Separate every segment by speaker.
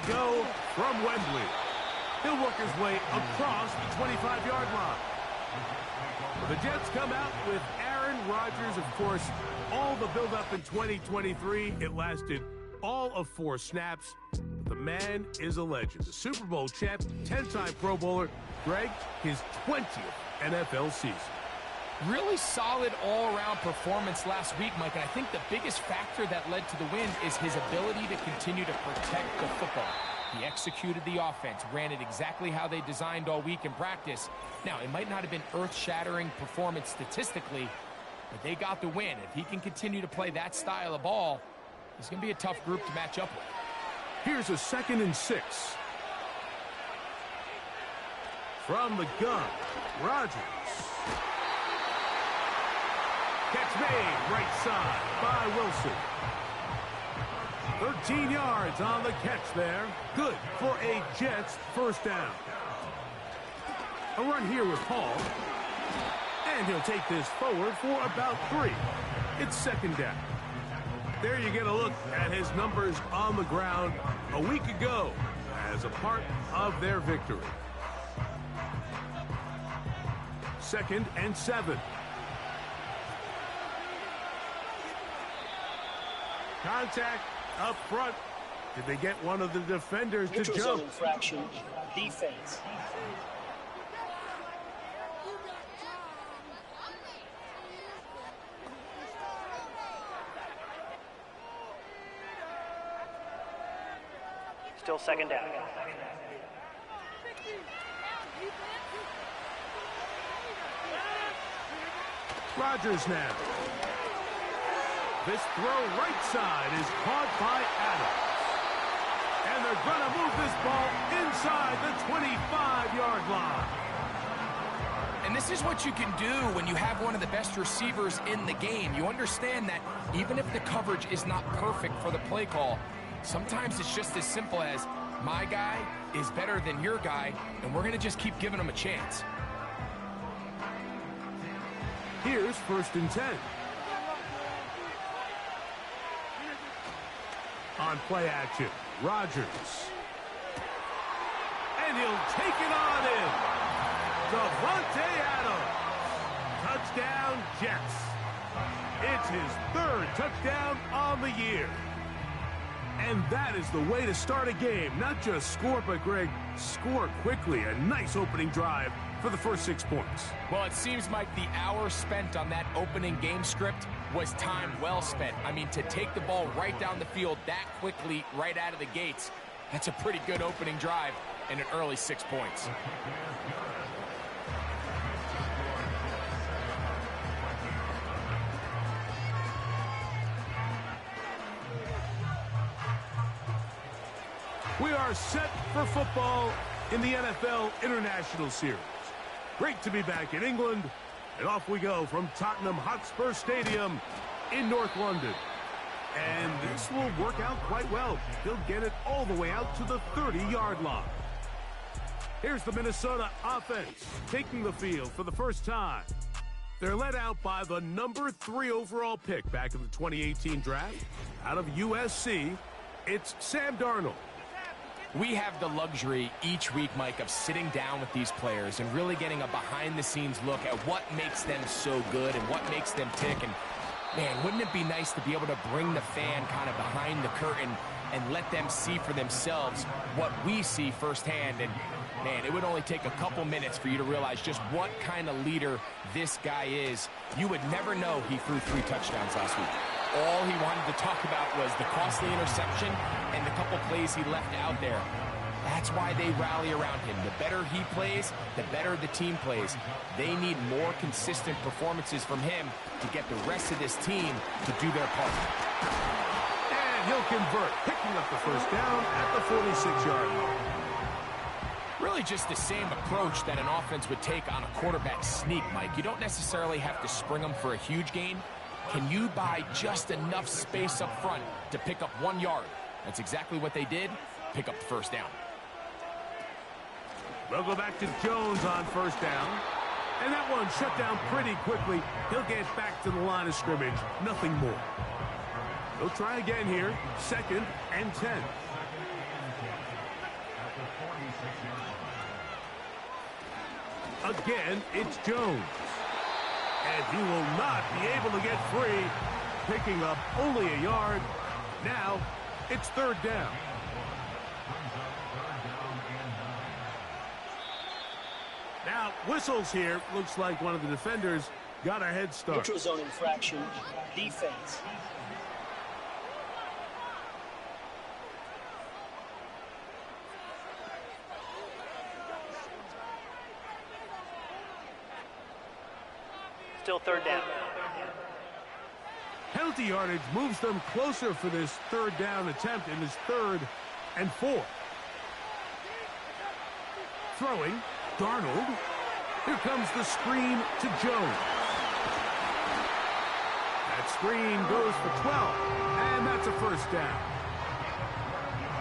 Speaker 1: go from Wembley. He'll work his way across the 25-yard line. The Jets come out with Aaron Rodgers. Of course, all the build-up in 2023, it lasted all of 4 snaps. But the man is a legend. The Super Bowl champ, 10-time Pro Bowler. Greg, his 20th NFL season.
Speaker 2: Really solid all-around performance last week, Mike, and I think the biggest factor that led to the win is his ability to continue to protect the football. He executed the offense, ran it exactly how they designed all week in practice. Now, it might not have been earth-shattering performance statistically, but they got the win. If he can continue to play that style of ball, it's going to be a tough group to match up with.
Speaker 1: Here's a 2nd and 6. From the gun, Rodgers. Catch made, right side by Wilson. 13 yards on the catch there. Good for a Jets first down. A run here with Paul. And he'll take this forward for about 3. It's 2nd down. There you get a look at his numbers on the ground a week ago as a part of their victory. 2nd and 7. Contact up front. Did they get one of the defenders to
Speaker 3: Neutral
Speaker 1: jump?
Speaker 3: zone infraction, defense. Still 2nd down.
Speaker 1: Rodgers now. This throw right side is caught by Adams. And they're going to move this ball inside the 25-yard line.
Speaker 2: And this is what you can do when you have one of the best receivers in the game. You understand that even if the coverage is not perfect for the play call, sometimes it's just as simple as, my guy is better than your guy, and we're going to just keep giving him a chance.
Speaker 1: Here's 1st and 10. On play action, Rodgers. And he'll take it on in. Davante Adams. Touchdown, Jets. It's his 3rd touchdown on the year. And that is the way to start a game. Not just score, but, Greg, score quickly. A nice opening drive for the first 6 points.
Speaker 2: Well, it seems like the hour spent on that opening game script was time well spent. I mean, to take the ball right down the field that quickly, right out of the gates, that's a pretty good opening drive and an early 6 points.
Speaker 1: We are set for football in the NFL International Series. Great to be back in England, and off we go from Tottenham Hotspur Stadium in North London. And this will work out quite well. He'll get it all the way out to the 30-yard line. Here's the Minnesota offense taking the field for the first time. They're led out by the number 3 overall pick back in the 2018 draft. Out of USC, it's Sam Darnold.
Speaker 2: We have the luxury each week, Mike, of sitting down with these players and really getting a behind-the-scenes look at what makes them so good and what makes them tick. And, man, wouldn't it be nice to be able to bring the fan kind of behind the curtain and let them see for themselves what we see firsthand? And, man, it would only take a couple minutes for you to realize just what kind of leader this guy is. You would never know he threw 3 touchdowns last week. All he wanted to talk about was the costly interception and the couple plays he left out there. That's why they rally around him. The better he plays, the better the team plays. They need more consistent performances from him to get the rest of this team to do their part.
Speaker 1: And he'll convert, picking up the first down at the 46-yard line.
Speaker 2: Really just the same approach that an offense would take on a quarterback sneak, Mike. You don't necessarily have to spring them for a huge gain. Can you buy just enough space up front to pick up 1 yard? That's exactly what they did. Pick up the first down.
Speaker 1: They'll go back to Jones on first down. And that one shut down pretty quickly. He'll get back to the line of scrimmage. Nothing more. They'll try again here. 2nd and 10. Again, it's Jones. And he will not be able to get free, picking up only a yard. Now, it's third down. Now, whistles here. Looks like one of the defenders got a head start.
Speaker 3: Neutral zone infraction, defense. Still third down.
Speaker 1: Penalty yardage moves them closer for this third down attempt in this 3rd and 4. Throwing, Darnold. Here comes the screen to Jones. That screen goes for 12, and that's a first down.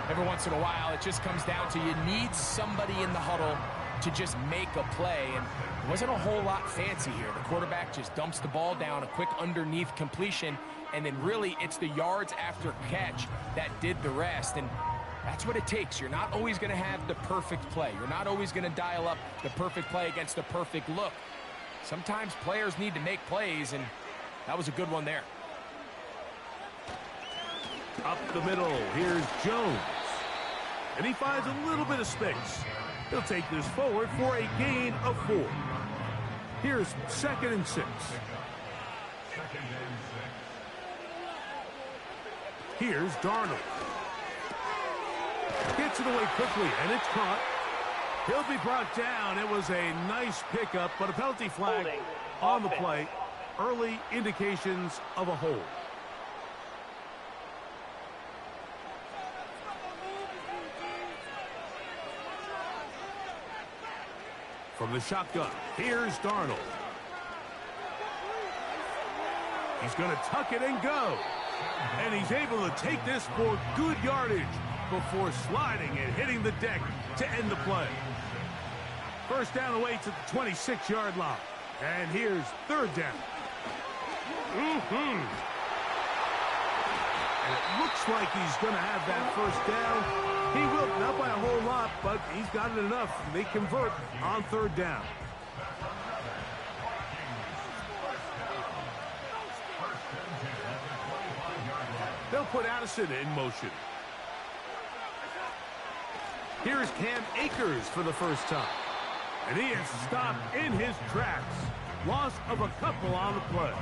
Speaker 2: Every once in a while, it just comes down to you need somebody in the huddle to just make a play, and it wasn't a whole lot fancy here. The quarterback just dumps the ball down, a quick underneath completion, and then really it's the yards after catch that did the rest, and that's what it takes. You're not always going to have the perfect play. You're not always going to dial up the perfect play against the perfect look. Sometimes players need to make plays, and that was a good one there.
Speaker 1: Up the middle, here's Jones. And he finds a little bit of space. He'll take this forward for a gain of 4. Here's 2nd and 6. Here's Darnold. Gets it away quickly, and it's caught. He'll be brought down. It was a nice pickup, but a penalty flag on the play. Early indications of a hold. From the shotgun, here's Darnold. He's going to tuck it and go. And he's able to take this for good yardage before sliding and hitting the deck to end the play. First down away to the 26-yard line. And here's third down. And it looks like he's going to have that first down. He will, not by a whole lot, but he's got it enough. They convert on third down. They'll put Addison in motion. Here's Cam Akers for the first time. And he is stopped in his tracks. Loss of a couple on the play.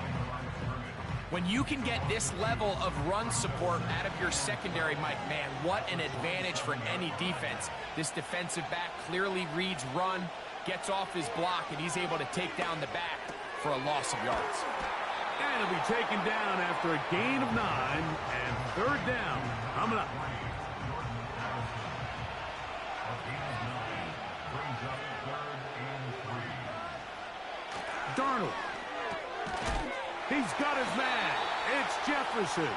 Speaker 2: When you can get this level of run support out of your secondary, Mike, man, what an advantage for any defense. This defensive back clearly reads run, gets off his block, and he's able to take down the back for a loss of yards.
Speaker 1: And he'll be taken down after a gain of 9, and third down coming up. Darnold. He's got his man. It's Jefferson.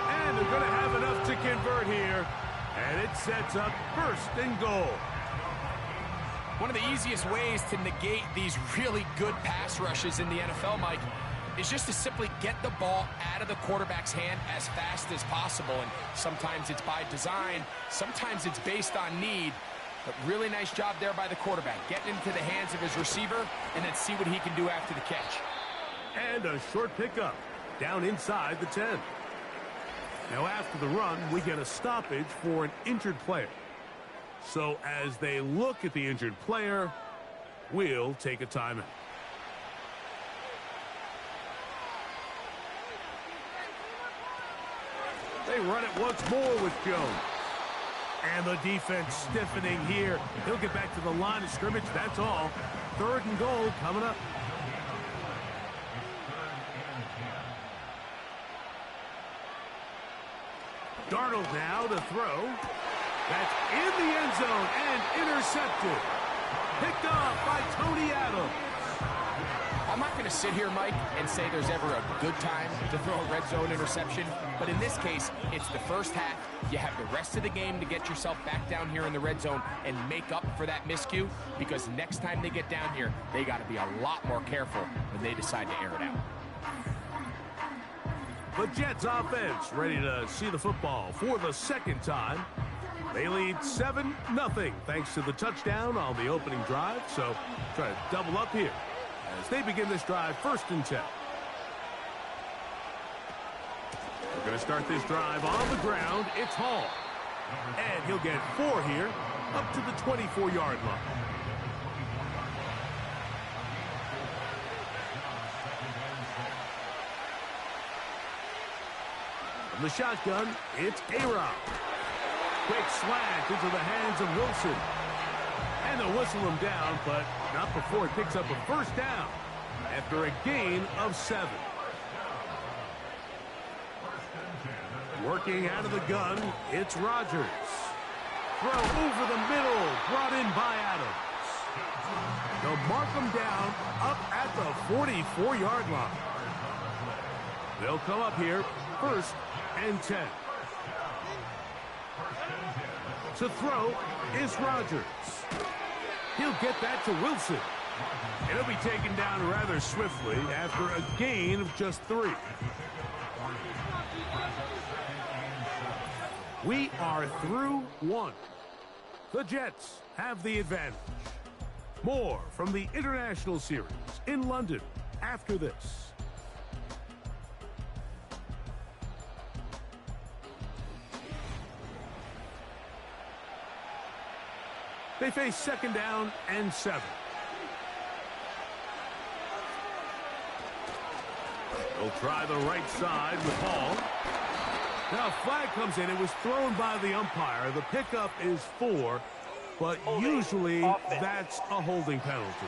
Speaker 1: And they're going to have enough to convert here. And it sets up 1st and goal.
Speaker 2: One of the easiest ways to negate these really good pass rushes in the NFL, Mike, is just to simply get the ball out of the quarterback's hand as fast as possible. And sometimes it's by design. Sometimes it's based on need. But really nice job there by the quarterback. Getting into the hands of his receiver and then see what he can do after the catch.
Speaker 1: And a short pickup down inside the 10. Now after the run, we get a stoppage for an injured player. So as they look at the injured player, we'll take a timeout. They run it once more with Jones. And the defense stiffening here. He'll get back to the line of scrimmage, that's all. 3rd and goal coming up. Darnold now to throw. That's in the end zone and intercepted. Picked off by Tony Adams.
Speaker 2: I'm not going to sit here, Mike, and say there's ever a good time to throw a red zone interception. But in this case, it's the first half. You have the rest of the game to get yourself back down here in the red zone and make up for that miscue. Because next time they get down here, they got to be a lot more careful when they decide to air it out.
Speaker 1: The Jets offense ready to see the football for the 2nd time. They lead 7-0 thanks to the touchdown on the opening drive. So try to double up here as they begin this drive 1st and 10. We're going to start this drive on the ground. It's Hall. And he'll get 4 here up to the 24-yard line. From the shotgun, it's A-Rob. Quick slant into the hands of Wilson. And they'll whistle him down, but not before he picks up a 1st down after a gain of 7. Working out of the gun, it's Rodgers. Throw over the middle, brought in by Adams. They'll mark him down up at the 44-yard line. They'll come up here 1st and 10. To throw is Rodgers. He'll get that to Wilson. And he'll be taken down rather swiftly after a gain of just 3. We are through 1. The Jets have the advantage. More from the International Series in London after this. They face 2nd down and 7. They'll try the right side with Hall. Now a flag comes in. It was thrown by the umpire. The pickup is 4, but usually that's a holding penalty.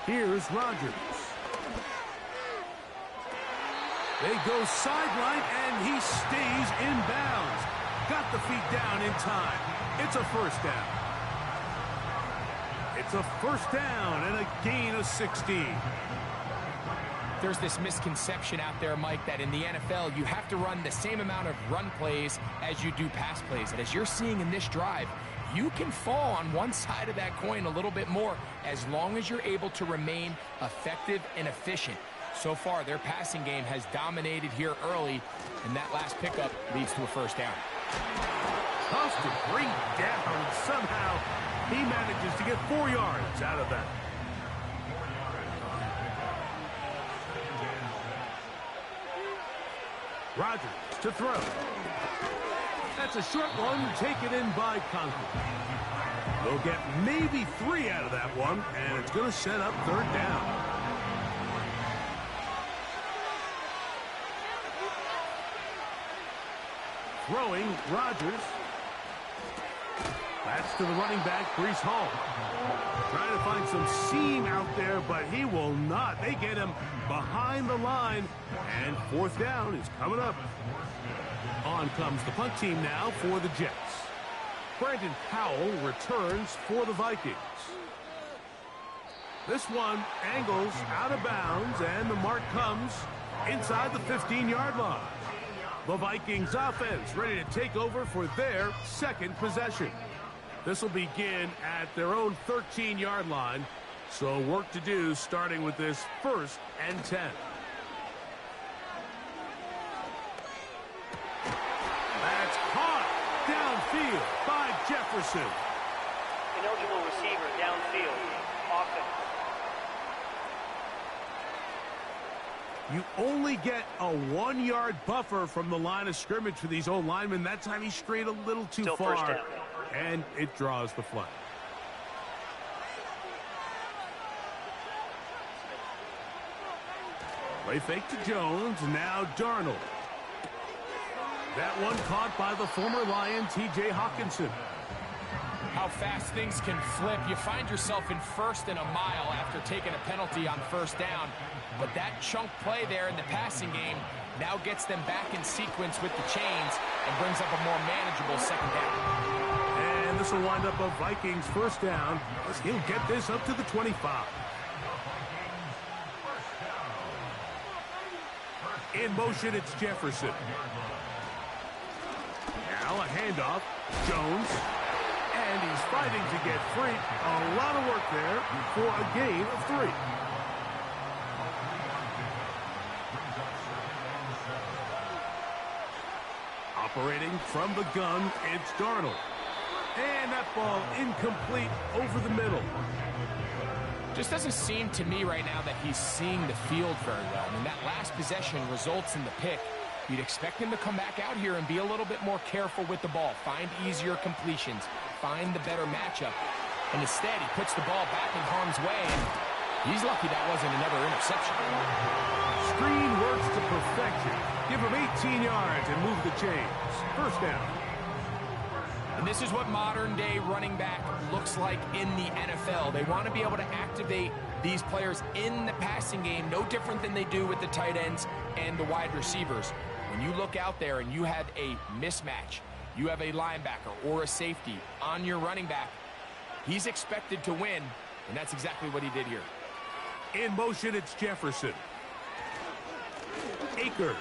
Speaker 1: Here's Rodgers. They go sideline, and he stays in bounds. Got the feet down in time. It's a 1st down. It's a 1st down and a gain of 16.
Speaker 2: There's this misconception out there, Mike, that in the NFL, you have to run the same amount of run plays as you do pass plays. And as you're seeing in this drive, you can fall on one side of that coin a little bit more as long as you're able to remain effective and efficient. So far, their passing game has dominated here early, and that last pickup leads to a 1st down.
Speaker 1: Tough to bring down. Somehow, he manages to get 4 yards out of that. Rodgers to throw. That's a short one, taken in by Conklin. They'll get maybe 3 out of that one, and it's going to set up 3rd down. Throwing, Rodgers. That's to the running back, Breece Hall. Trying to find some seam out there, but he will not. They get him behind the line, and 4th down is coming up. On comes the punt team now for the Jets. Brandon Powell returns for the Vikings. This one angles out of bounds, and the mark comes inside the 15-yard line. The Vikings offense ready to take over for their 2nd possession. This will begin at their own 13-yard line, so work to do starting with this 1st and 10. That's caught downfield by Jefferson.
Speaker 3: Ineligible receiver downfield. Offense.
Speaker 1: You only get a 1-yard buffer from the line of scrimmage for these old linemen. That time he strayed a little too
Speaker 3: Still
Speaker 1: far,
Speaker 3: 1st down.
Speaker 1: and it draws the flag. Play fake to Jones, now Darnold. That one caught by the former Lion, T.J. Hawkinson.
Speaker 2: How fast things can flip. You find yourself in 1st and a mile after taking a penalty on 1st down. But that chunk play there in the passing game now gets them back in sequence with the chains and brings up a more manageable 2nd down.
Speaker 1: And this will wind up a Vikings 1st down as he'll get this up to the 25. In motion, it's Jefferson. Now a handoff. Jones. And he's fighting to get free. A lot of work there for a gain of 3. Operating from the gun, it's Darnold. And that ball incomplete over the middle.
Speaker 2: Just doesn't seem to me right now that he's seeing the field very well. I mean, that last possession results in the pick. You'd expect him to come back out here and be a little bit more careful with the ball, find easier completions, find the better matchup. And instead, he puts the ball back in harm's way, and he's lucky that wasn't another interception.
Speaker 1: Screen works to perfection. Give him 18 yards and move the chains. First down.
Speaker 2: And this is what modern-day running back looks like in the NFL. They want to be able to activate these players in the passing game, no different than they do with the tight ends and the wide receivers. When you look out there and you have a mismatch, you have a linebacker or a safety on your running back, he's expected to win, and that's exactly what he did here.
Speaker 1: In motion, it's Jefferson. Akers.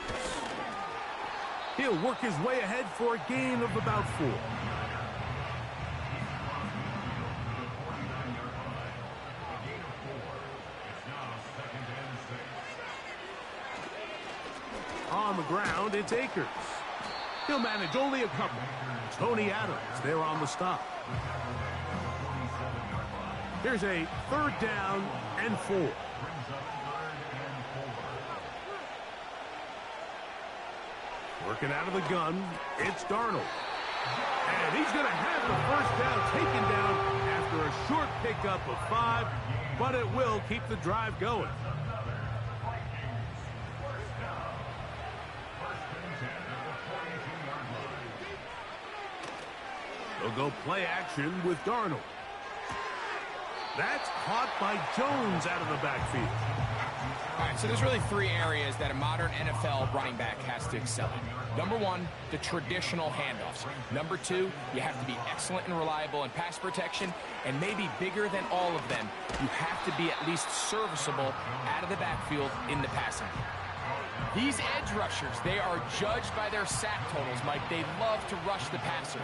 Speaker 1: He'll work his way ahead for a gain of about 4. On the ground, it's Akers. He'll manage only a couple. Tony Adams there on the stop. Here's a 3rd down and 4. Working out of the gun, it's Darnold. And he's going to have the first down taken down after a short pickup of 5, but it will keep the drive going. They'll go play action with Darnold. That's caught by Jones out of the backfield.
Speaker 2: All right, so there's really 3 areas that a modern NFL running back has to excel in. Number 1, the traditional handoffs. Number 2, you have to be excellent and reliable in pass protection. And maybe bigger than all of them, you have to be at least serviceable out of the backfield in the passing game. These edge rushers, they are judged by their sack totals, Mike. They love to rush the passer.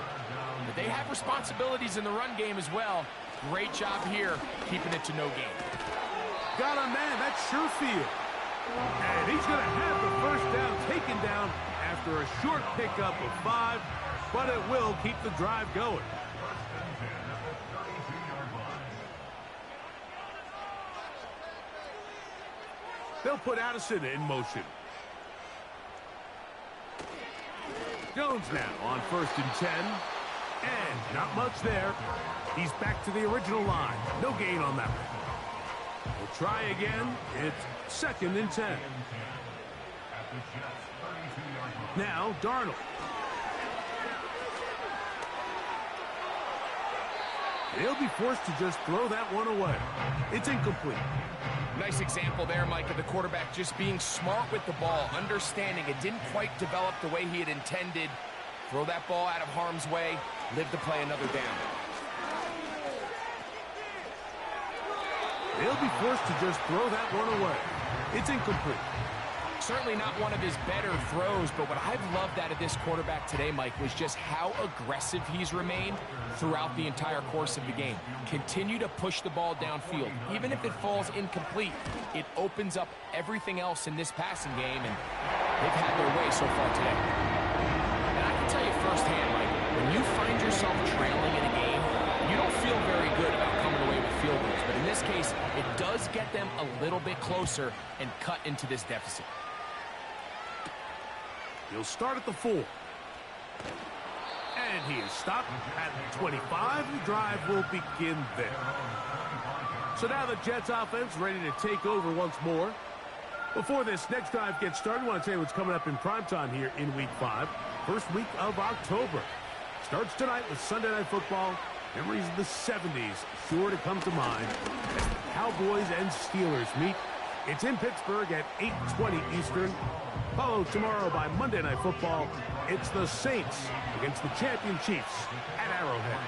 Speaker 2: But they have responsibilities in the run game as well. Great job here, keeping it to no gain.
Speaker 1: Got a man, that's Sherfield. And he's going to have the first down taken down after a short pickup of 5, but it will keep the drive going. They'll put Addison in motion. Jones now on 1st and 10. And not much there. He's back to the original line. No gain on that one. We'll try again. It's 2nd and 10. Now Darnold. He'll be forced to just throw that one away. It's incomplete.
Speaker 2: Nice example there, Mike, of the quarterback just being smart with the ball, understanding it didn't quite develop the way he had intended. Throw that ball out of harm's way, live to play another down.
Speaker 1: They'll be forced to just throw that one away. It's incomplete.
Speaker 2: Certainly not one of his better throws, but what I've loved out of this quarterback today, Mike, was just how aggressive he's remained throughout the entire course of the game. Continue to push the ball downfield. Even if it falls incomplete, it opens up everything else in this passing game, and they've had their way so far today. And I can tell you firsthand, Mike, when you find yourself trailing in a game, you don't feel very good about coming away with field goals. But in this case, it does get them a little bit closer and cut into this deficit.
Speaker 1: He'll start at the 4. And he is stopped at the 25. The drive will begin there. So now the Jets offense ready to take over once more. Before this next drive gets started, I want to tell you what's coming up in primetime here in Week 5. First week of October. Starts tonight with Sunday Night Football. Memories of the 70s sure to come to mind as the Cowboys and Steelers meet. It's in Pittsburgh at 8:20 Eastern. Followed tomorrow by Monday Night Football. It's the Saints against the champion Chiefs at Arrowhead.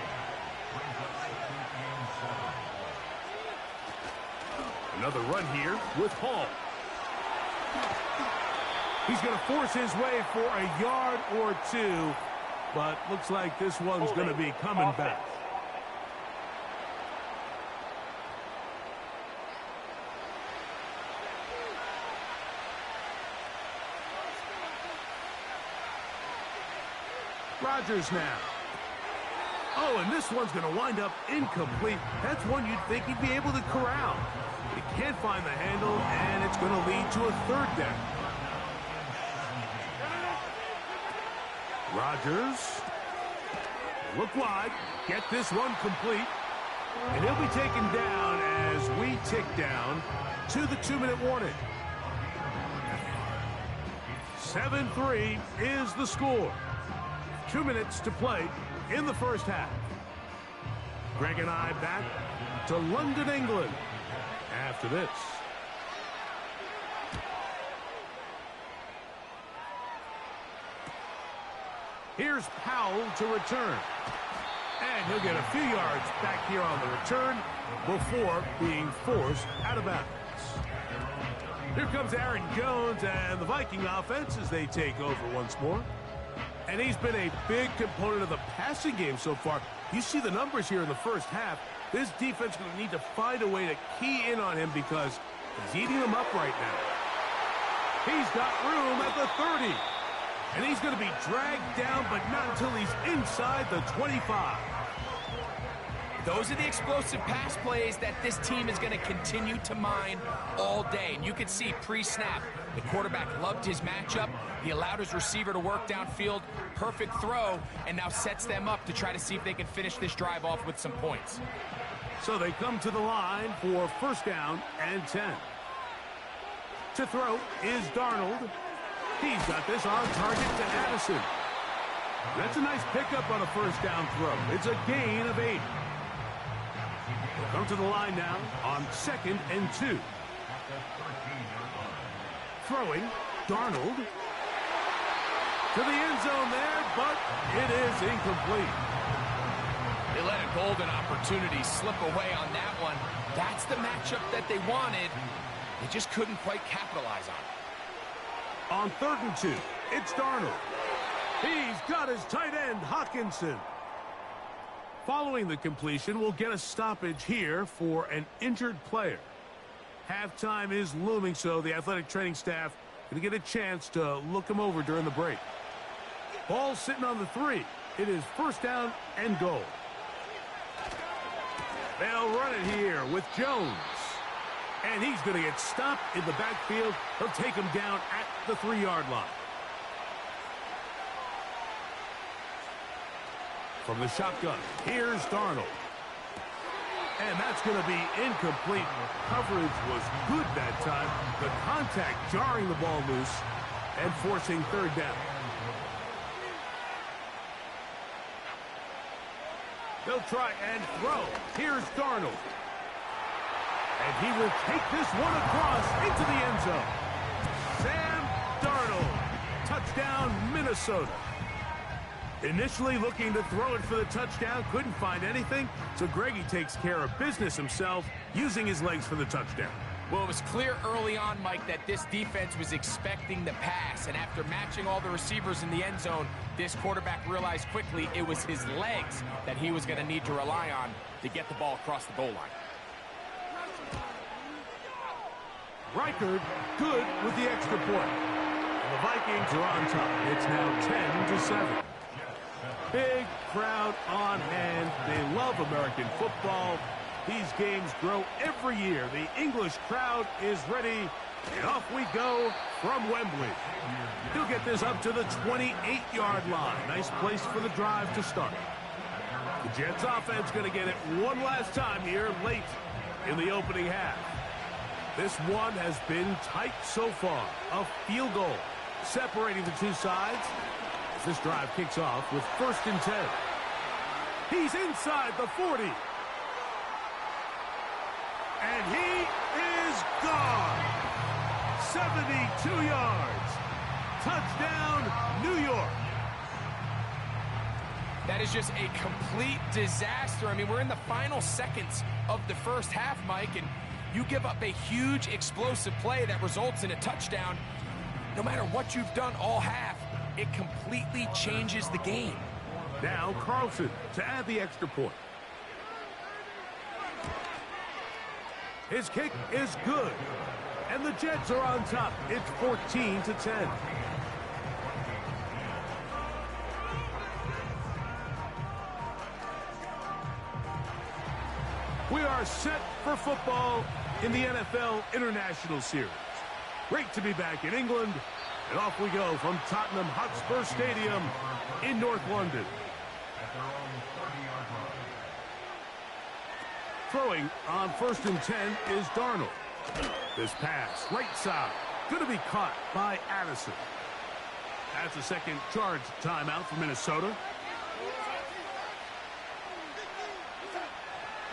Speaker 1: Another run here with Hall. He's going to force his way for a yard or 2, but looks like this one's going to be coming back. Rodgers now. Oh, and this one's going to wind up incomplete. That's one you'd think he'd be able to corral. He can't find the handle, and it's going to lead to a third down. Rodgers. Look wide. Get this one complete. And he'll be taken down as we tick down to the 2-minute warning. 7-3 is the score. 2 minutes to play in the first half. Greg and I back to London, England after this. Here's Powell to return. And he'll get a few yards back here on the return before being forced out of bounds. Here comes Aaron Jones and the Viking offense as they take over once more. And he's been a big component of the passing game so far. You see the numbers here in the first half. This defense is going to need to find a way to key in on him because he's eating them up right now. He's got room at the 30. And he's going to be dragged down, but not until he's inside the 25.
Speaker 2: Those are the explosive pass plays that this team is going to continue to mine all day. And you can see pre-snap, the quarterback loved his matchup. He allowed his receiver to work downfield. Perfect throw, and now sets them up to try to see if they can finish this drive off with some points.
Speaker 1: So they come to the line for first down and 10. To throw is Darnold. He's got this on target to Addison. That's a nice pickup on a first down throw. It's a gain of 8. Come to the line now on 2nd and 2. Throwing, Darnold. To the end zone there, but it is incomplete.
Speaker 2: They let a golden opportunity slip away on that one. That's the matchup that they wanted. They just couldn't quite capitalize on it.
Speaker 1: On 3rd and 2, it's Darnold. He's got his tight end, Hockenson. Following the completion, we'll get a stoppage here for an injured player. Halftime is looming, so the athletic training staff going to get a chance to look him over during the break. Ball sitting on the 3. It is first down and goal. They'll run it here with Jones. And he's going to get stopped in the backfield. He'll take him down at the 3-yard line. From the shotgun, here's Darnold. And that's going to be incomplete. Coverage was good that time. The contact jarring the ball loose and forcing 3rd down. They'll try and throw. Here's Darnold. And he will take this one across into the end zone. Sam Darnold. Touchdown, Minnesota. Initially looking to throw it for the touchdown, couldn't find anything, so Greggy takes care of business himself, using his legs for the touchdown.
Speaker 2: Well, it was clear early on, Mike, that this defense was expecting the pass, and after matching all the receivers in the end zone, this quarterback realized quickly it was his legs that he was going to need to rely on to get the ball across the goal line.
Speaker 1: Reichard, good with the extra point. And the Vikings are on top. It's now 10-7. Big crowd on hand. They love American football. These games grow every year. The English crowd is ready, and off we go from Wembley. He'll get this up to the 28-yard line. Nice place for the drive to start. The Jets offense going to get it one last time here late in the opening half. This one has been tight so far. A field goal separating the two sides. As this drive kicks off with 1st and 10. He's inside the 40. And he is gone. 72 yards. Touchdown, New York.
Speaker 2: That is just a complete disaster. I mean, we're in the final seconds of the first half, Mike, and you give up a huge explosive play that results in a touchdown. No matter what you've done all half, it completely changes the game.
Speaker 1: Now Carlson to add the extra point. His kick is good. And the Jets are on top. It's 14-10. are set for football in the NFL International Series. Great to be back in England, and off we go from Tottenham Hotspur Stadium in North London. Throwing on 1st and 10 is Darnold. This pass, right side, going to be caught by Addison. That's a second charge timeout for Minnesota.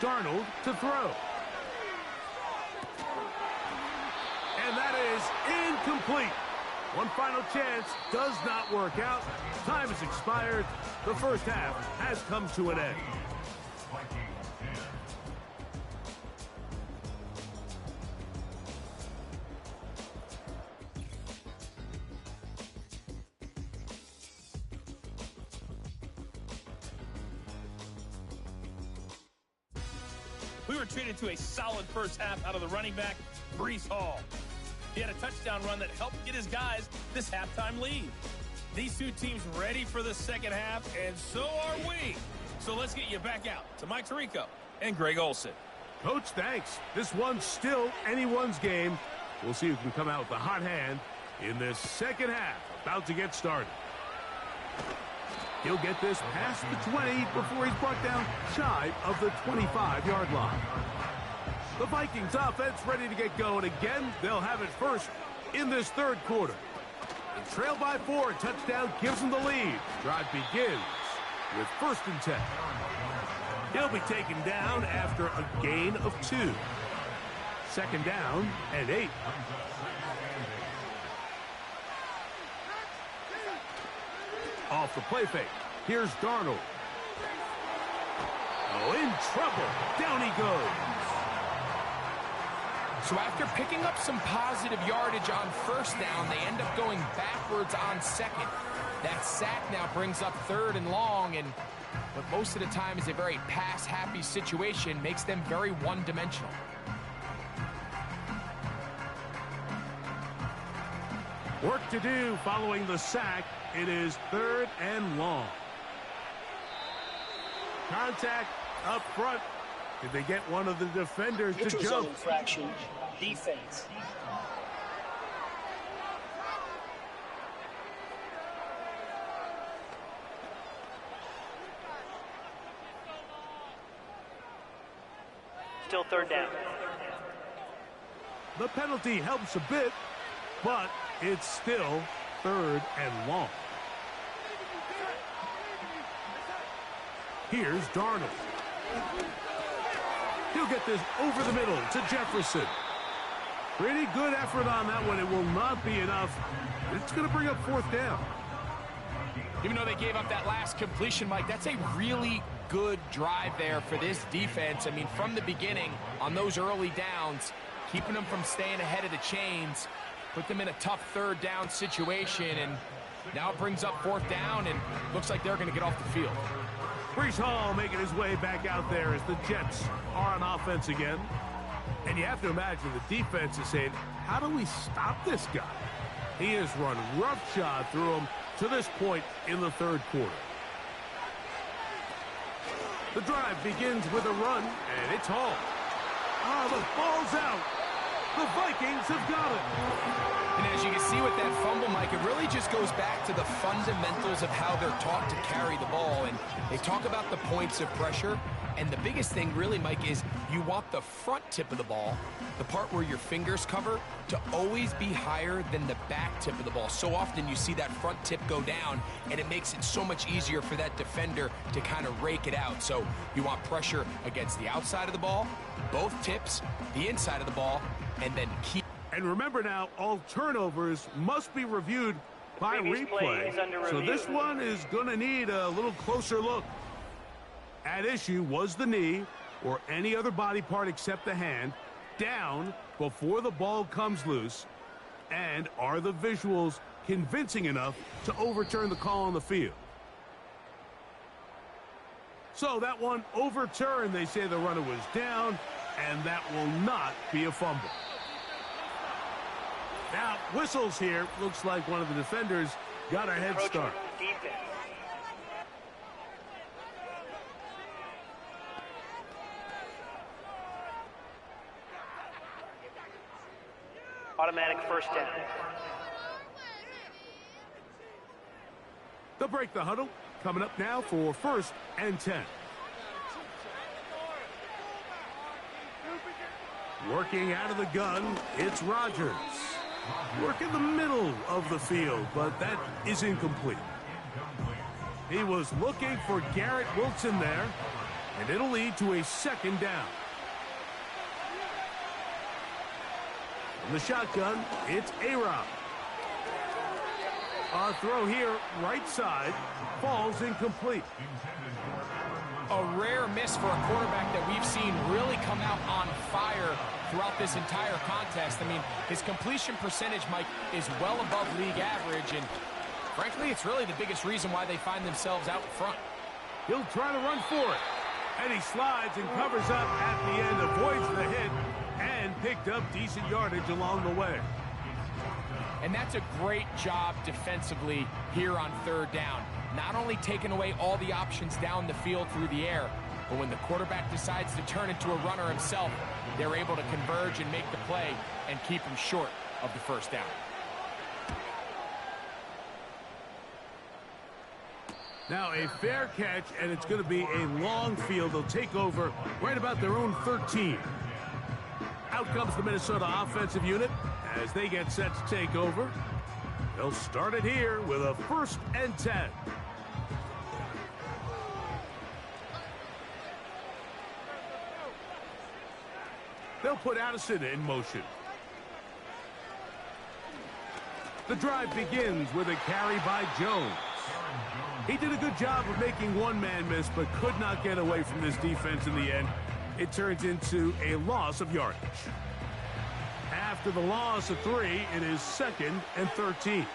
Speaker 1: Darnold to throw. And that is incomplete. One final chance does not work out. Time has expired. The first half has come to an end.
Speaker 4: We were treated to a solid first half out of the running back, Breece Hall. He had a touchdown run that helped get his guys this halftime lead. These two teams ready for the second half, and so are we. So let's get you back out to Mike Tirico and Greg Olsen.
Speaker 1: Coach, thanks. This one's still anyone's game. We'll see who can come out with the hot hand in this second half. About to get started. He'll get this past the 20 before he's brought down shy of the 25-yard line. The Vikings offense ready to get going again. They'll have it first in this third quarter. They trail by 4. Touchdown gives them the lead. Drive begins with 1st and 10. He'll be taken down after a gain of 2. 2nd down and 8. Off the play fake. Here's Darnold. Oh, in trouble. Down he goes.
Speaker 2: So after picking up some positive yardage on 1st down, they end up going backwards on 2nd. That sack now brings up 3rd and long, and what most of the time is a very pass-happy situation makes them very one-dimensional.
Speaker 1: Work to do following the sack. It is 3rd and long. Contact up front. Did they get one of the defenders to
Speaker 5: Neutral zone
Speaker 1: jump?
Speaker 5: infraction, defense.
Speaker 3: Still 3rd down.
Speaker 1: The penalty helps a bit, but it's still 3rd and long. Here's Darnold. He'll get this over the middle to Jefferson. Pretty good effort on that one. It will not be enough. It's going to bring up 4th down.
Speaker 2: Even though they gave up that last completion, Mike, that's a really good drive there for this defense. I mean, from the beginning, on those early downs, keeping them from staying ahead of the chains, put them in a tough 3rd down situation, and now it brings up 4th down, and looks like they're going to get off the field.
Speaker 1: Breece Hall making his way back out there as the Jets are on offense again. And you have to imagine the defense is saying, how do we stop this guy? He has run roughshod through him to this point in the 3rd quarter. The drive begins with a run, and it's Hall. Oh, the ball's out. The Vikings have got it.
Speaker 2: And as you can see with that fumble, Mike, it really just goes back to the fundamentals of how they're taught to carry the ball. And they talk about the points of pressure. And the biggest thing really, Mike, is you want the front tip of the ball, the part where your fingers cover, to always be higher than the back tip of the ball. So often you see that front tip go down, and it makes it so much easier for that defender to kind of rake it out. So you want pressure against the outside of the ball, both tips, the inside of the ball, and then keep.
Speaker 1: And remember now, all turnovers must be reviewed by
Speaker 3: Previous play
Speaker 1: replay.
Speaker 3: is under
Speaker 1: So
Speaker 3: review.
Speaker 1: this one is going to need a little closer look. At issue was the knee or any other body part except the hand down before the ball comes loose. And are the visuals convincing enough to overturn the call on the field? So that one overturned. They say the runner was down, and that will not be a fumble. Now, whistles here. Looks like one of the defenders got a head start.
Speaker 3: Defense. Automatic first down.
Speaker 1: They'll break the huddle. Coming up now for 1st and 10. Working out of the gun, it's Rodgers. Work in the middle of the field, but that is incomplete. He was looking for Garrett Wilson there, and it'll lead to a 2nd down. From the shotgun, it's A-Rob. A throw here, right side, falls incomplete.
Speaker 2: A rare miss for a quarterback that we've seen really come out on fire throughout this entire contest. I mean, his completion percentage, Mike, is well above league average, and frankly, it's really the biggest reason why they find themselves out in front.
Speaker 1: He'll try to run for it, and he slides and covers up at the end, avoids the hit, and picked up decent yardage along the way.
Speaker 2: And that's a great job defensively here on 3rd down. Not only taking away all the options down the field through the air, but when the quarterback decides to turn into a runner himself, they're able to converge and make the play and keep him short of the 1st down.
Speaker 1: Now a fair catch, and it's going to be a long field. They'll take over right about their own 13. Out comes the Minnesota offensive unit as they get set to take over. They'll start it here with a 1st and 10. They'll put Addison in motion. The drive begins with a carry by Jones. He did a good job of making one man miss, but could not get away from this defense in the end. It turns into a loss of yardage. After the loss of 3, it is 2nd and 13.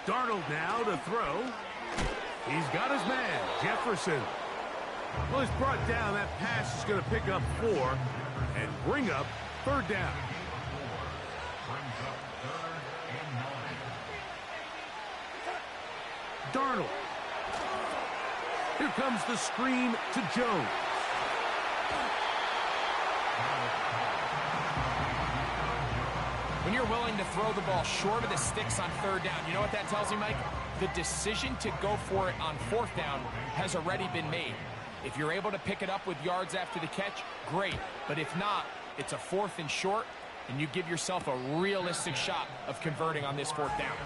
Speaker 1: Darnold now to throw. He's got his man, Jefferson. Well, he's brought down. That pass is going to pick up 4 and bring up 3rd down. Darnold. Here comes the screen to Jones.
Speaker 2: When you're willing to throw the ball short of the sticks on 3rd down, you know what that tells you, Mike? The decision to go for it on 4th down has already been made. If you're able to pick it up with yards after the catch, great. But if not, it's a 4th and short, and you give yourself a realistic shot of converting on this 4th down.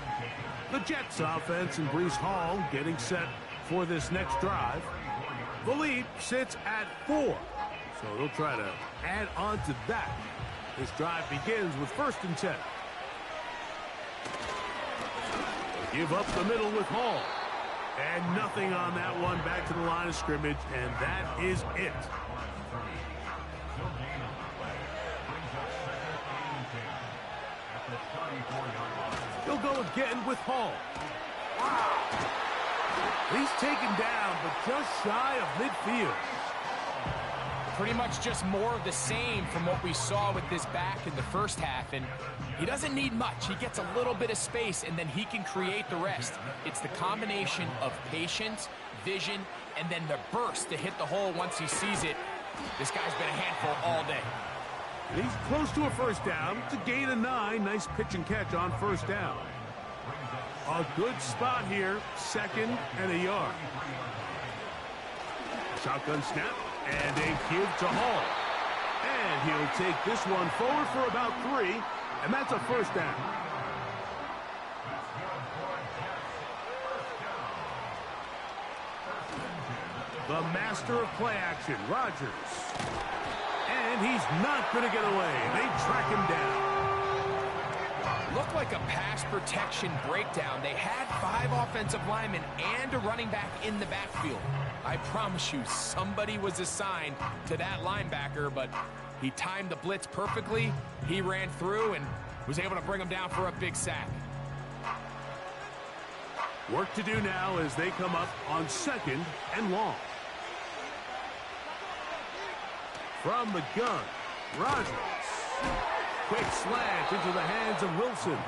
Speaker 1: The Jets offense and Breece Hall getting set for this next drive. The lead sits at 4, so they'll try to add on to that. This drive begins with 1st and 10. Give up the middle with Hall. And nothing on that one. Back to the line of scrimmage, and that is it. He'll go again with Hall. He's taken down, but just shy of midfield.
Speaker 2: Pretty much just more of the same from what we saw with this back in the 1st half, and he doesn't need much. He gets a little bit of space, and then he can create the rest. It's the combination of patience, vision, and then the burst to hit the hole once he sees it. This guy's been a handful all day.
Speaker 1: He's close to a 1st down. It's a gain of 9. Nice pitch and catch on 1st down. A good spot here. 2nd and a yard. Shotgun snap. And a give to Hall. And he'll take this one forward for about 3. And that's a 1st down. The master of play action, Rodgers. And he's not going to get away. They track him down.
Speaker 2: Looked like a pass protection breakdown. They had 5 offensive linemen and a running back in the backfield. I promise you, somebody was assigned to that linebacker, but he timed the blitz perfectly. He ran through and was able to bring him down for a big sack.
Speaker 1: Work to do now as they come up on 2nd and long. From the gun, Rodgers. Quick slant into the hands of Wilson.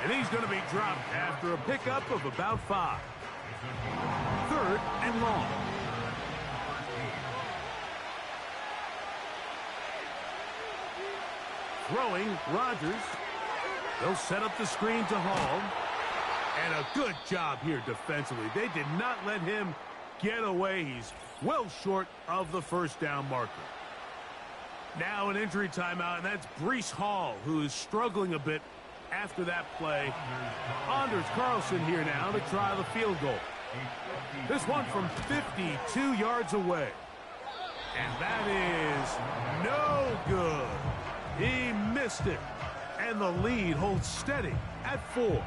Speaker 1: And he's going to be dropped after a pickup of about 5. 3rd and long. throwing Rodgers. They'll set up the screen to Hall. And a good job here defensively. They did not let him get away. He's well short of the first down marker. Now an injury timeout, and that's Breece Hall, who is struggling a bit after that play. Anders Carlson here now to try the field goal. This one from 52 yards away. And that is no good. He missed it. And the lead holds steady at 4.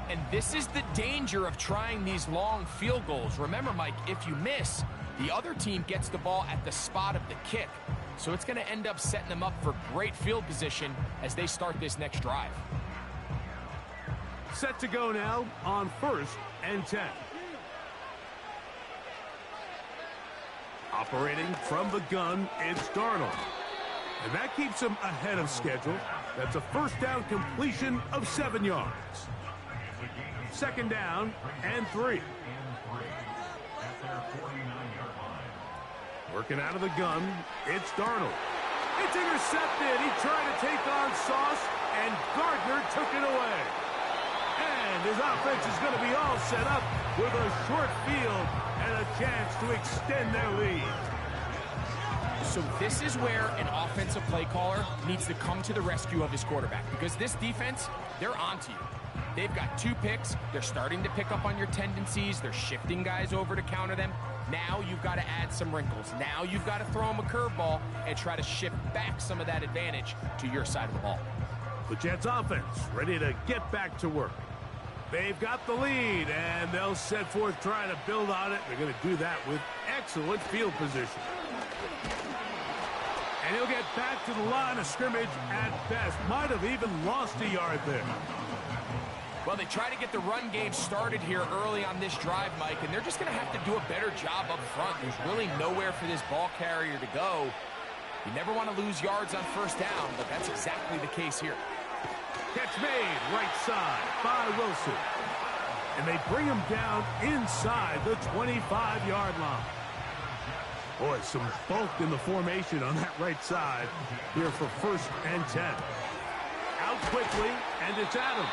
Speaker 2: And this is the danger of trying these long field goals. Remember, Mike, if you miss, the other team gets the ball at the spot of the kick. So it's going to end up setting them up for great field position as they start this next drive.
Speaker 1: Set to go now on 1st and 10. Operating from the gun, it's Darnold. And that keeps him ahead of schedule. That's a first down completion of 7 yards. Second down and 3. Working out of the gun, it's Darnold. It's intercepted. He tried to take on Sauce, and Gardner took it away. And his offense is going to be all set up with a short field and a chance to extend their lead.
Speaker 2: So this is where an offensive play caller needs to come to the rescue of his quarterback, because this defense, they're onto you. They've got 2 picks. They're starting to pick up on your tendencies. They're shifting guys over to counter them. Now you've got to add some wrinkles. Now you've got to throw them a curveball and try to shift back some of that advantage to your side of the ball.
Speaker 1: The Jets offense ready to get back to work. They've got the lead, and they'll set forth trying to build on it. They're going to do that with excellent field position. And he'll get back to the line of scrimmage at best. Might have even lost a yard there.
Speaker 2: Well, they try to get the run game started here early on this drive, Mike, and they're just going to have to do a better job up front. There's really nowhere for this ball carrier to go. You never want to lose yards on first down, but that's exactly the case here.
Speaker 1: Catch made right side by Wilson. And they bring him down inside the 25-yard line. Boy, some bulk in the formation on that right side here for 1st and 10. Out quickly, and it's Adams.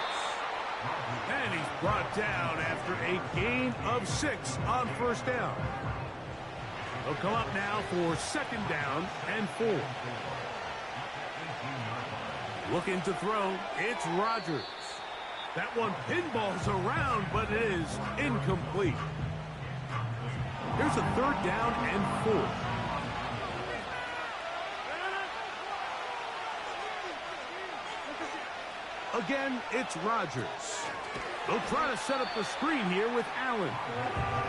Speaker 1: And he's brought down after a gain of 6 on first down. They'll come up now for 2nd down and 4. Looking to throw, it's Rodgers. That one pinballs around, but it is incomplete. Here's a 3rd down and 4. Again, it's Rodgers. They'll try to set up the screen here with Allen.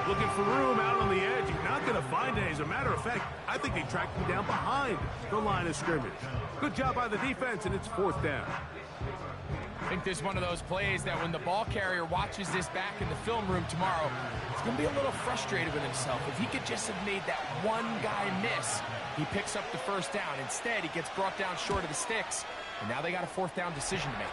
Speaker 1: Looking for room out on the edge. He's not going to find it. As a matter of fact, I think they tracked him down behind the line of scrimmage. Good job by the defense, and it's 4th down.
Speaker 2: I think this is one of those plays that when the ball carrier watches this back in the film room tomorrow, he's going to be a little frustrated with himself. If he could just have made that one guy miss, he picks up the first down. Instead, he gets brought down short of the sticks, and now they got a 4th down decision to make.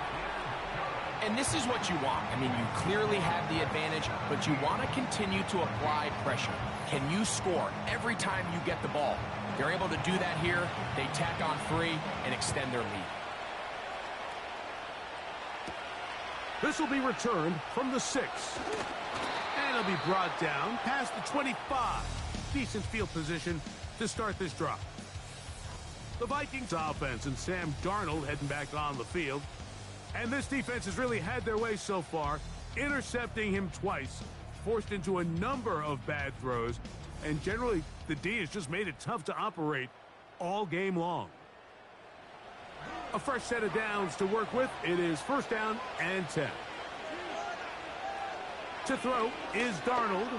Speaker 2: And this is what you want. I mean, you clearly have the advantage, but you want to continue to apply pressure. Can you score every time you get the ball? They're able to do that here. They tack on 3 and extend their lead.
Speaker 1: This will be returned from the 6. And it'll be brought down past the 25. Decent field position to start this drive. The Vikings offense and Sam Darnold heading back on the field. And this defense has really had their way so far, intercepting him twice, forced into a number of bad throws, and generally the D has just made it tough to operate all game long. A fresh set of downs to work with. It is 1st down and 10. To throw is Darnold.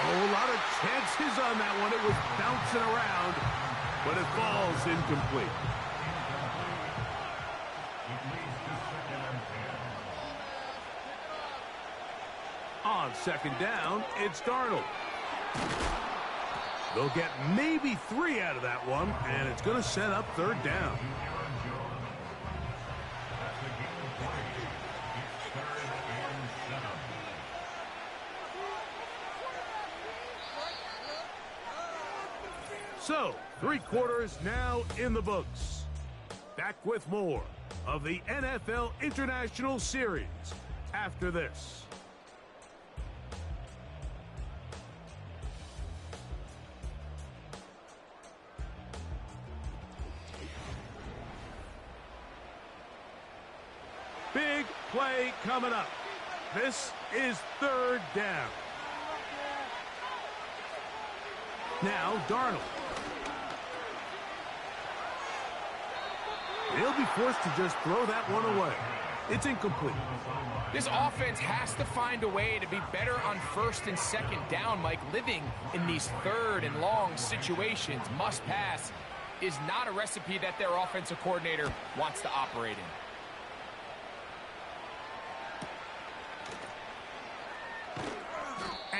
Speaker 1: Oh, a lot of chances on that one. It was bouncing around, but it falls incomplete. On 2nd down, it's Darnold. They'll get maybe 3 out of that one, and it's going to set up 3rd down. So, 3 quarters now in the books. Back with more of the NFL International Series after this. Big play coming up. This is third down. Now Darnold. He'll be forced to just throw that one away. It's incomplete.
Speaker 2: This offense has to find a way to be better on first and second down, Mike. Living in these third and long situations, must pass, is not a recipe that their offensive coordinator wants to operate in.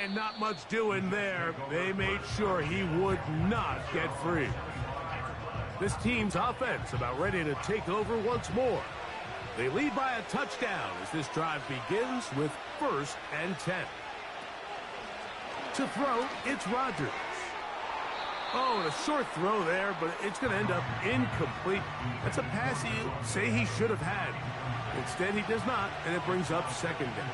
Speaker 1: And not much doing there. They made sure he would not get free. This team's offense about ready to take over once more. They lead by a touchdown as this drive begins with 1st and 10. To throw, it's Rodgers. Oh, and a short throw there, but it's going to end up incomplete. That's a pass he'll say he should have had. Instead, he does not, and it brings up 2nd down.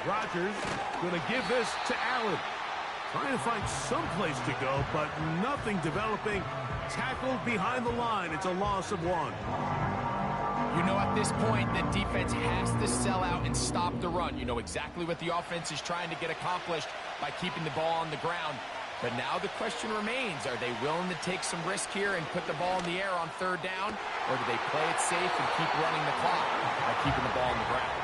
Speaker 1: Rodgers going to give this to Allen. Trying to find some place to go, but nothing developing. Tackled behind the line. It's a loss of 1.
Speaker 2: You know, at this point, the defense has to sell out and stop the run. You know exactly what the offense is trying to get accomplished by keeping the ball on the ground. But now the question remains, are they willing to take some risk here and put the ball in the air on 3rd down? Or do they play it safe and keep running the clock by keeping the ball on the ground?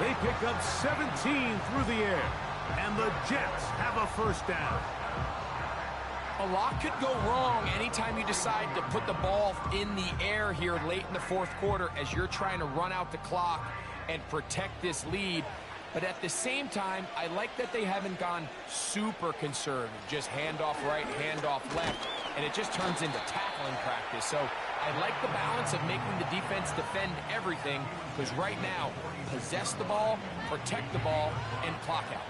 Speaker 1: They pick up 17 through the air. And the Jets have a 1st down.
Speaker 2: A lot could go wrong anytime you decide to put the ball in the air here late in the 4th quarter as you're trying to run out the clock and protect this lead. But at the same time, I like that they haven't gone super conservative. Just handoff right, handoff left, and it just turns into tackling practice. So I like the balance of making the defense defend everything, because right now, possess the ball, protect the ball, and clock out.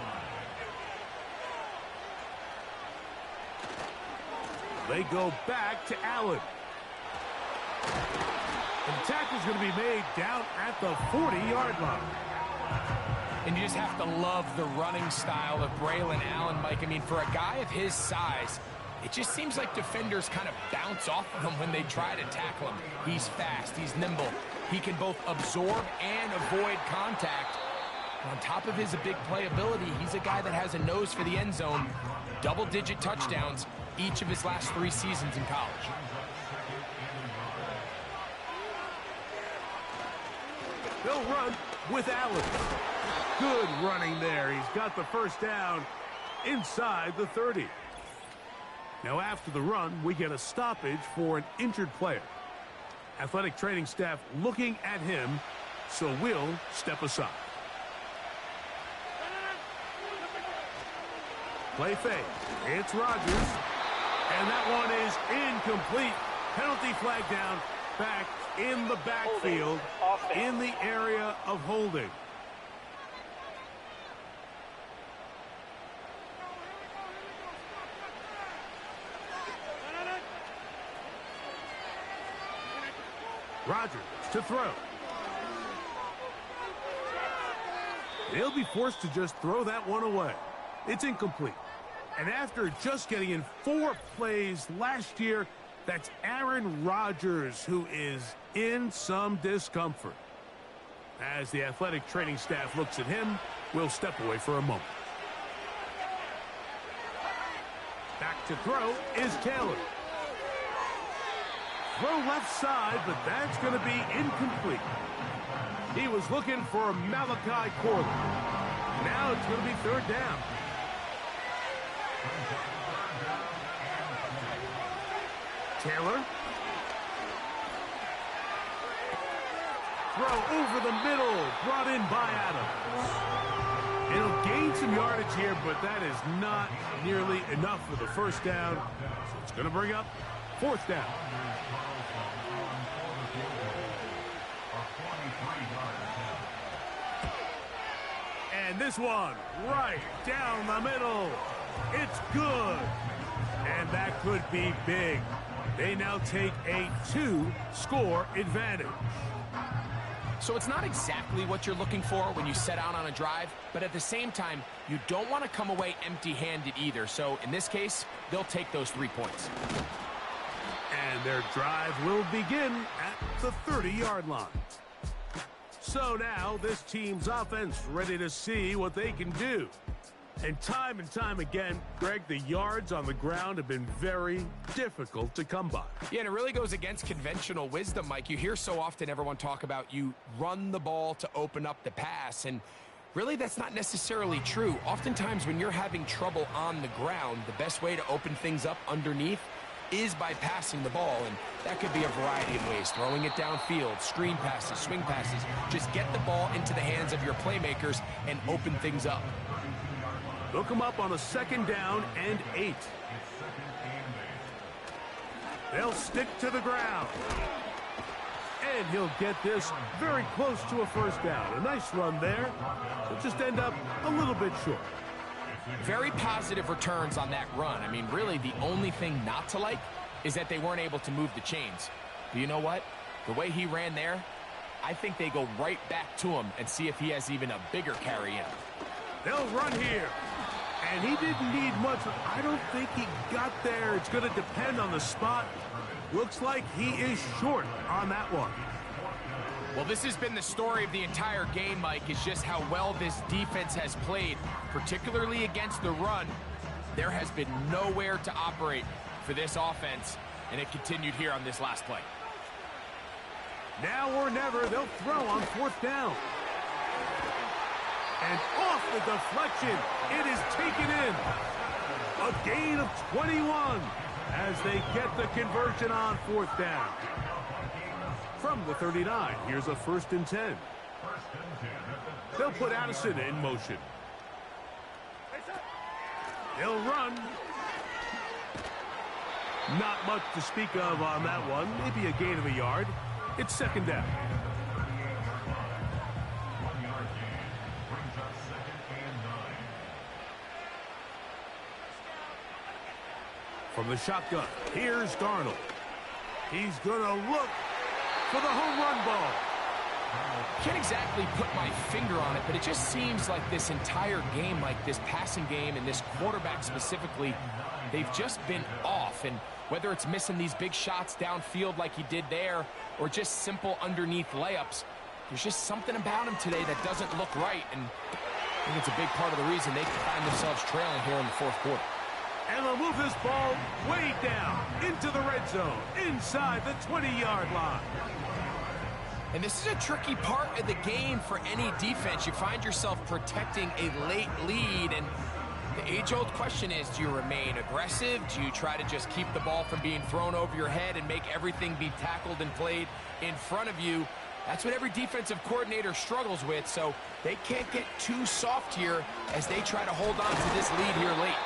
Speaker 1: They go back to Allen. And the tackle's going to be made down at the 40-yard line.
Speaker 2: And you just have to love the running style of Braylon Allen, Mike. I mean, for a guy of his size, it just seems like defenders kind of bounce off of him when they try to tackle him. He's fast, he's nimble. He can both absorb and avoid contact. And on top of his big playability, he's a guy that has a nose for the end zone. Double-digit touchdowns each of his last 3 seasons in college.
Speaker 1: They'll run with Allen. Good running there. He's got the 1st down inside the 30. Now after the run, we get a stoppage for an injured player. Athletic training staff looking at him, so we'll step aside. Play fake. It's Rodgers. And that one is incomplete. Penalty flag down, back in the backfield, in the area of holding. Rodgers to throw. He'll be forced to just throw that one away. It's incomplete. And after just getting in 4 plays last year, that's Aaron Rodgers who is in some discomfort. As the athletic training staff looks at him, we'll step away for a moment. Back to throw is Taylor. Throw left side, but that's going to be incomplete. He was looking for Malachi Corley. Now it's going to be 3rd down. Taylor. Throw over the middle, brought in by Adams. It'll gain some yardage here, but that is not nearly enough for the 1st down. So it's going to bring up 4th down. And this one right down the middle. It's good. And that could be big. They now take a 2-score advantage.
Speaker 2: So it's not exactly what you're looking for when you set out on a drive, but at the same time, you don't want to come away empty-handed either. So in this case, they'll take those 3 points.
Speaker 1: And their drive will begin at the 30-yard line. So now this team's offense ready to see what they can do. And time again, Greg, the yards on the ground have been very difficult to come by.
Speaker 2: Yeah, and it really goes against conventional wisdom, Mike. You hear so often everyone talk about you run the ball to open up the pass, and really that's not necessarily true. Oftentimes when you're having trouble on the ground, the best way to open things up underneath is by passing the ball, and that could be a variety of ways. Throwing it downfield, screen passes, swing passes. Just get the ball into the hands of your playmakers and open things up.
Speaker 1: They'll come up on a 2nd down and 8. They'll stick to the ground. And he'll get this very close to a 1st down. A nice run there. It'll just end up a little bit short.
Speaker 2: Very positive returns on that run. I mean, really, the only thing not to like is that they weren't able to move the chains. But you know what? The way he ran there, I think they go right back to him and see if he has even a bigger carry in him.
Speaker 1: They'll run here. And he didn't need much. I don't think he got there. It's going to depend on the spot. Looks like he is short on that one.
Speaker 2: Well, this has been the story of the entire game, Mike, is just how well this defense has played, particularly against the run. There has been nowhere to operate for this offense, and it continued here on this last play.
Speaker 1: Now or never, they'll throw on 4th down. And off the deflection, it is taken in. A gain of 21 as they get the conversion on 4th down. From the 39, here's a 1st and 10. They'll put Addison in motion. They'll run. Not much to speak of on that one. Maybe a gain of a yard. It's 2nd down. From the shotgun, here's Darnold. He's going to look for the home run ball.
Speaker 2: Can't exactly put my finger on it, but it just seems like this entire game, like this passing game and this quarterback specifically, they've just been off. And whether it's missing these big shots downfield like he did there or just simple underneath layups, there's just something about him today that doesn't look right. And I think it's a big part of the reason they find themselves trailing here in the 4th quarter.
Speaker 1: And they'll move this ball way down into the red zone, inside the 20-yard line.
Speaker 2: And this is a tricky part of the game for any defense. You find yourself protecting a late lead, and the age-old question is, do you remain aggressive? Do you try to just keep the ball from being thrown over your head and make everything be tackled and played in front of you? That's what every defensive coordinator struggles with, so they can't get too soft here as they try to hold on to this lead here late.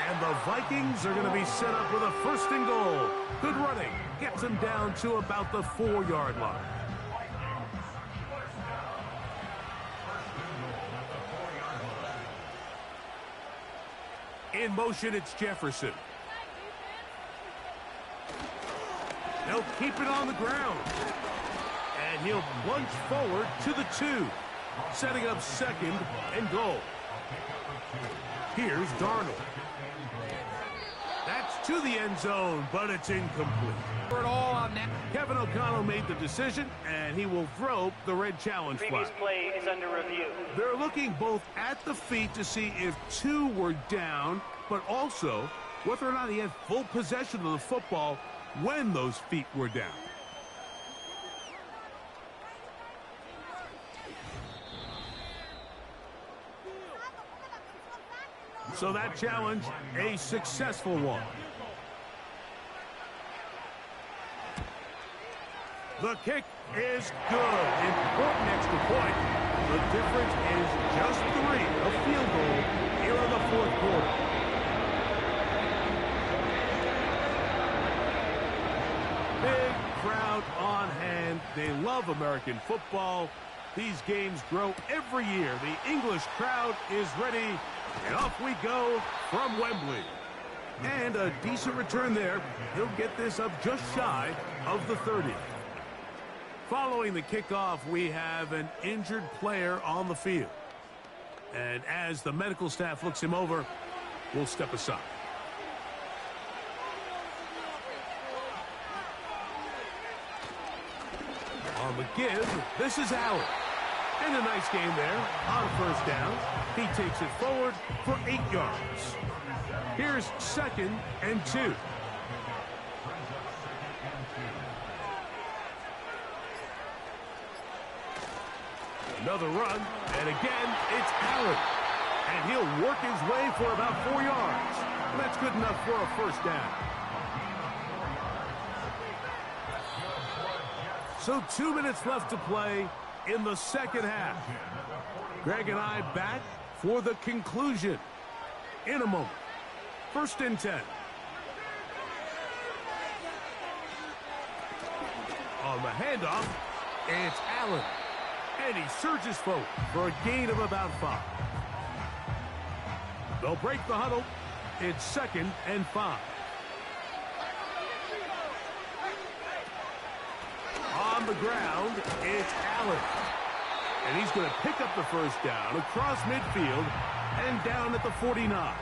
Speaker 1: And the Vikings are going to be set up with a 1st and goal. Good running. Gets them down to about the 4-yard line. In motion, it's Jefferson. They'll keep it on the ground. And he'll plunge forward to the 2, setting up 2nd and goal. Here's Darnold. That's to the end zone, but it's incomplete.
Speaker 2: For it all on that.
Speaker 1: Kevin O'Connell made the decision, and he will throw the red challenge
Speaker 3: Previous
Speaker 1: flag.
Speaker 3: play is under review.
Speaker 1: They're looking both at the feet to see if 2 were down, but also whether or not he had full possession of the football when those feet were down. So that challenge, a successful one. The kick is good. Important extra point. The difference is just 3, a field goal here in the 4th quarter. Big crowd on hand. They love American football. These games grow every year. The English crowd is ready. And off we go from Wembley. And a decent return there. He'll get this up just shy of the 30. Following the kickoff, we have an injured player on the field. And as the medical staff looks him over, we'll step aside. On the give, this is Allen. And a nice game there on first down. He takes it forward for 8 yards. Here's 2nd and 2. Another run, and again, it's Allen. And he'll work his way for about 4 yards. And that's good enough for a first down. So 2 minutes left to play in the second half. Greg and I back for the conclusion in a moment. 1st and 10. On the handoff, it's Allen. And he surges forward for a gain of about 5. They'll break the huddle. It's 2nd and 5. On the ground, it's Allen. And he's going to pick up the first down across midfield and down at the 49.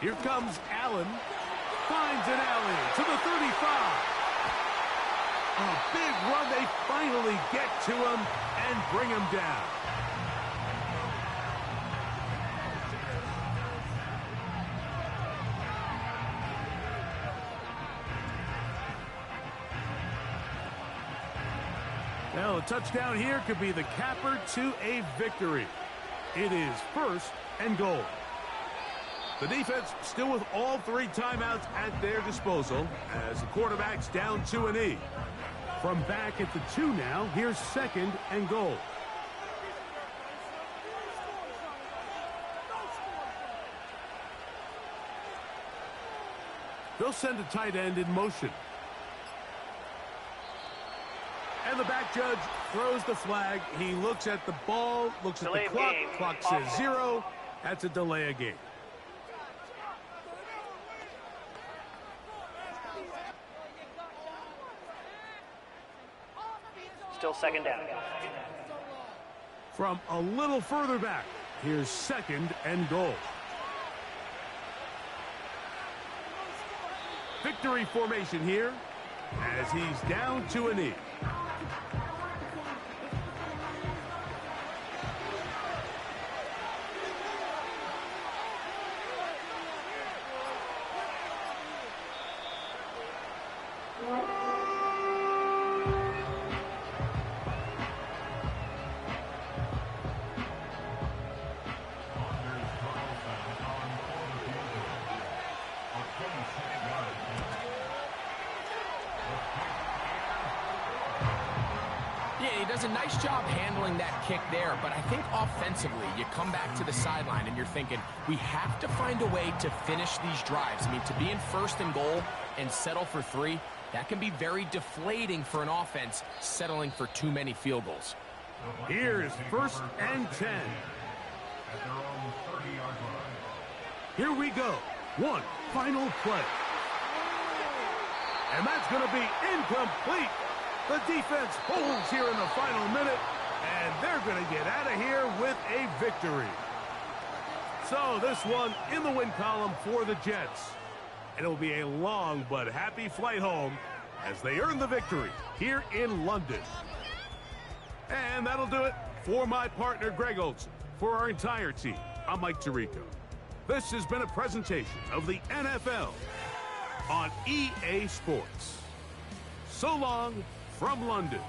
Speaker 1: Here comes Allen. Finds an alley to the 35. A big run. They finally get to him and bring him down. Now, a touchdown here could be the capper to a victory. It is 1st and goal. The defense still with all 3 timeouts at their disposal as the quarterback's down to a knee. From back at the 2 now, here's 2nd and goal. They'll send a tight end in motion. And the back judge throws the flag. He looks at the ball, looks at the clock. Clock says 0. That's a delay of game.
Speaker 3: Still 2nd down.
Speaker 1: From a little further back, here's 2nd and goal. Victory formation here as he's down to a knee.
Speaker 2: Does a nice job handling that kick there, but I think offensively you come back to the sideline and you're thinking we have to find a way to finish these drives. I mean, to be in 1st and goal and settle for 3, that can be very deflating for an offense settling for too many field goals.
Speaker 1: Here's 1st and 10. Here we go. One final play. And that's going to be incomplete. The defense holds here in the final minute, and they're going to get out of here with a victory. So this one in the win column for the Jets. And it will be a long but happy flight home as they earn the victory here in London. And that'll do it for my partner, Greg Olsen. For our entire team, I'm Mike Tirico. This has been a presentation of the NFL on EA Sports. So long from London.